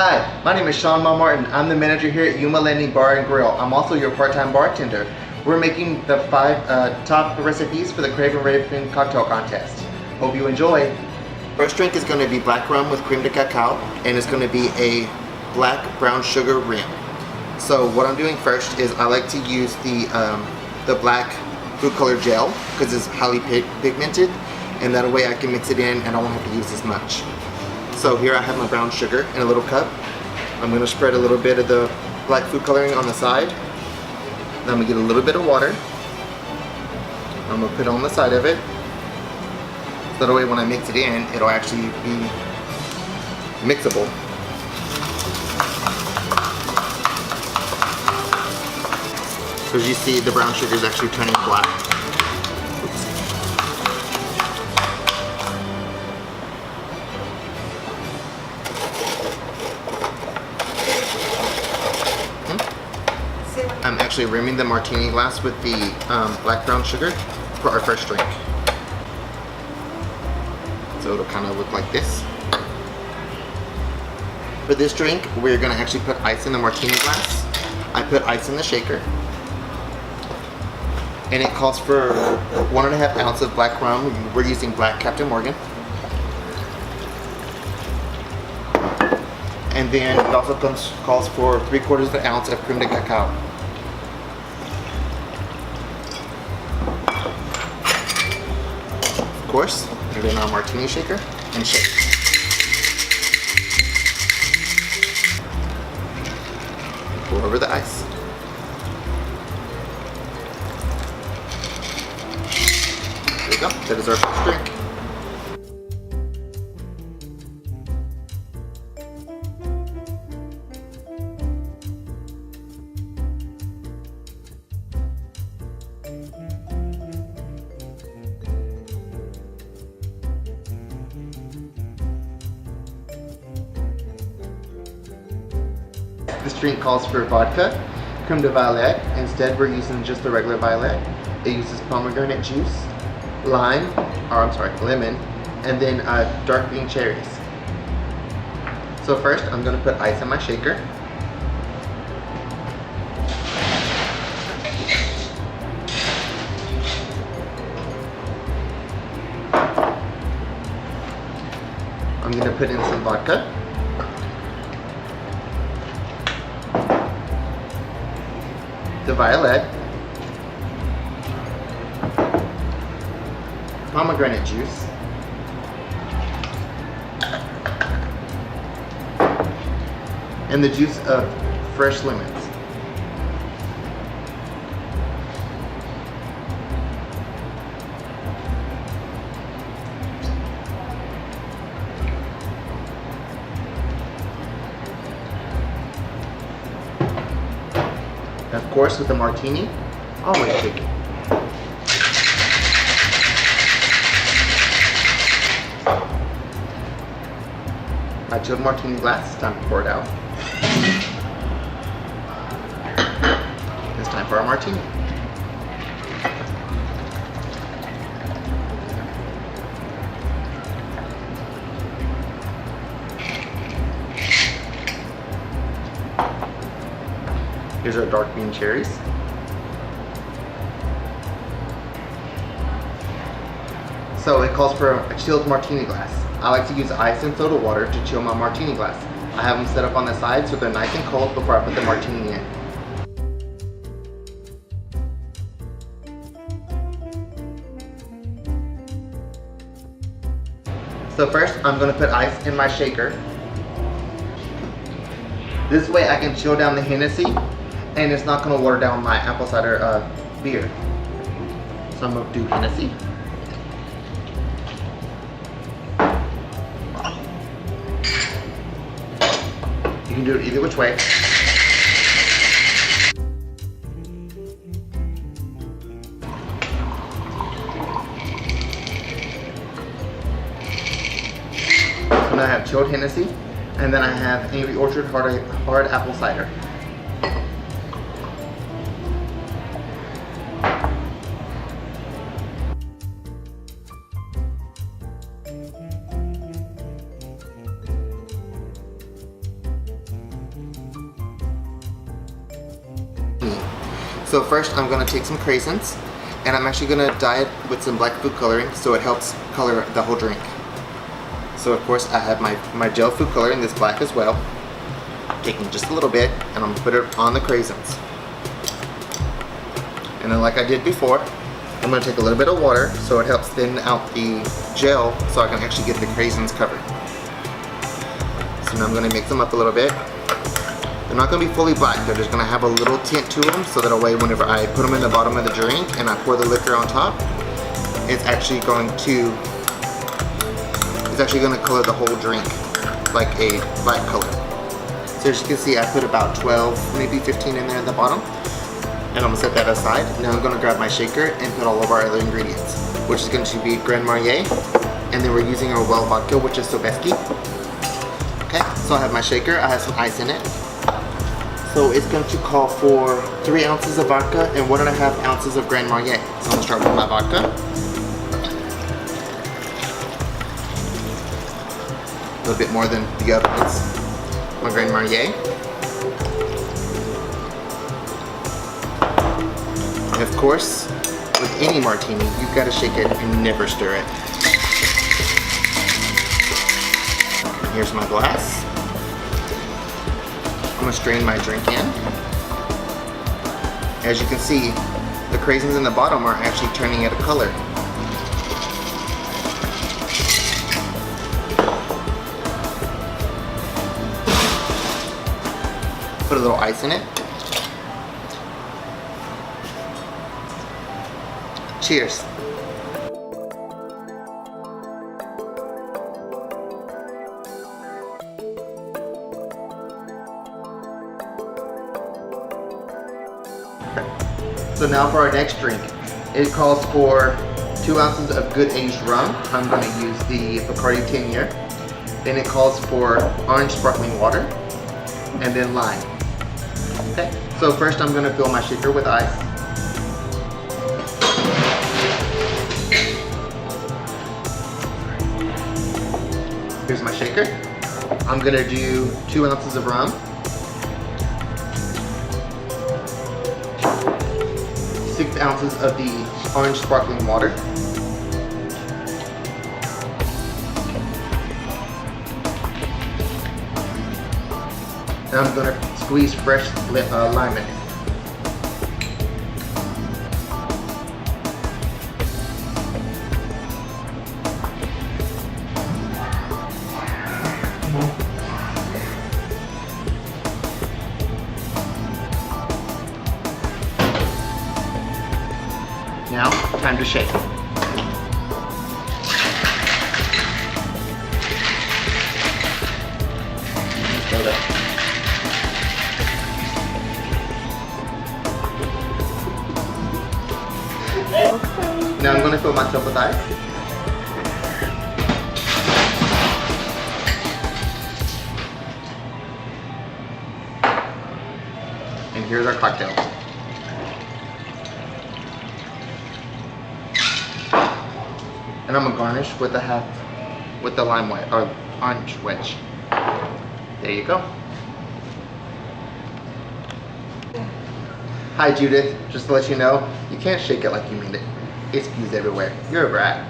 Hi, my name is Sean Martin. I'm the manager here at Yuma Landing Bar and Grill. I'm also your part-time bartender. We're making the 5 top recipes for the Craven cocktail contest. Hope you enjoy. First drink is going to be black rum with creme de cacao, and it's going to be a black brown sugar rim. So what I'm doing first is I like to use the black food color gel because it's highly pigmented, and that way I can mix it in and I won't have to use as much. So here I have my brown sugar in a little cup. I'm going to spread a little bit of the black food coloring on the side. Then I'm going to get a little bit of water. I'm going to put it on the side of it. So that way when I mix it in, it'll actually be mixable. So as you see, the brown sugar is actually turning black. I'm actually rimming the martini glass with the black brown sugar for our first drink. So it'll kind of look like this. For this drink, we're going to actually put ice in the martini glass. I put ice in the shaker. And it calls for 1.5 ounces of black rum. We're using black Captain Morgan. And then it also calls for 3/4 ounce of creme de cacao. Of course, put it in our martini shaker and shake. Pour over the ice. There you go. That is our first drink. This drink calls for vodka, creme de violet. Instead, we're using just the regular violet. It uses pomegranate juice, lemon, and then dark bean cherries. So first, I'm going to put ice in my shaker. I'm going to put in some vodka. The violet, pomegranate juice, and the juice of fresh lemons. And of course, with the martini, always shake it. My chilled martini glass, it's time to pour it out. It's time for our martini. Here's our dark bean cherries. So it calls for a chilled martini glass. I like to use ice and soda water to chill my martini glass. I have them set up on the side so they're nice and cold before I put the martini in. So first, I'm going to put ice in my shaker. This way I can chill down the Hennessy, and it's not going to water down my apple cider beer. So I'm going to do Hennessy. You can do it either which way. So now I have chilled Hennessy, and then I have Angry Orchard hard apple cider. So first I'm gonna take some craisins, and I'm actually gonna dye it with some black food coloring so it helps color the whole drink. So of course I have my gel food coloring, this black as well. Taking just a little bit, and I'm gonna put it on the craisins. And then like I did before, I'm gonna take a little bit of water so it helps thin out the gel so I can actually get the craisins covered. So now I'm gonna mix them up a little bit. They're not gonna be fully black, they're just gonna have a little tint to them so that way whenever I put them in the bottom of the drink and I pour the liquor on top, it's actually gonna color the whole drink like a black color. So as you can see, I put about 12, maybe 15 in there at the bottom. And I'm gonna set that aside. Now I'm gonna grab my shaker and put all of our other ingredients, which is going to be Grand Marnier, and then we're using our well vodka, which is Sobeski. Okay, so I have my shaker, I have some ice in it. So it's going to call for 3 ounces of vodka and 1.5 ounces of Grand Marnier. So I'm gonna start with my vodka. A little bit more than the other ones. My Grand Marnier. And of course, with any martini, you've got to shake it and never stir it. And here's my glass. I'm gonna strain my drink in. As you can see, the craisins in the bottom are actually turning it a color. Put a little ice in it. Cheers. So now for our next drink. It calls for 2 ounces of good aged rum. I'm going to use the Bacardi 10 year. Then it calls for orange sparkling water and then lime. Okay, so first I'm going to fill my shaker with ice. Here's my shaker. I'm going to do 2 ounces of rum. 6 ounces of the orange sparkling water. Now I'm going to squeeze fresh lime in it. Now, time to shake. Fill it up. Now I'm going to fill myself with ice. And here's our cocktail. And I'm gonna garnish with the lime wedge or orange wedge. There you go. Hi Judith, just to let you know, you can't shake it like you mean it. It spews everywhere. You're a brat.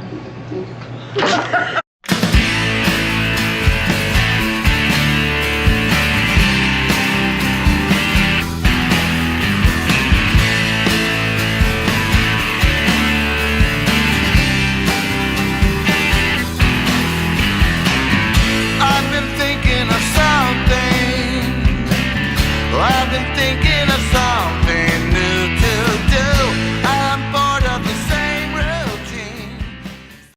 I've been thinking of something.